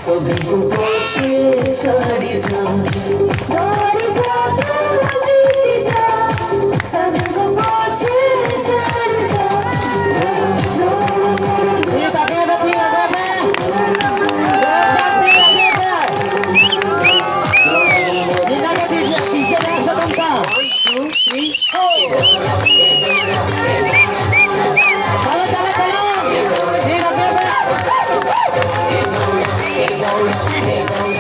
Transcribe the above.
सभी को पीछे छाड़ी जा दौड़ी जा तू जीती जा सभी को पीछे छाड़ जा ये साथी है बच्ची आगे पे नीला के पीछे बैठ सकता 1 2 3 चलो चलो चलो ठीक है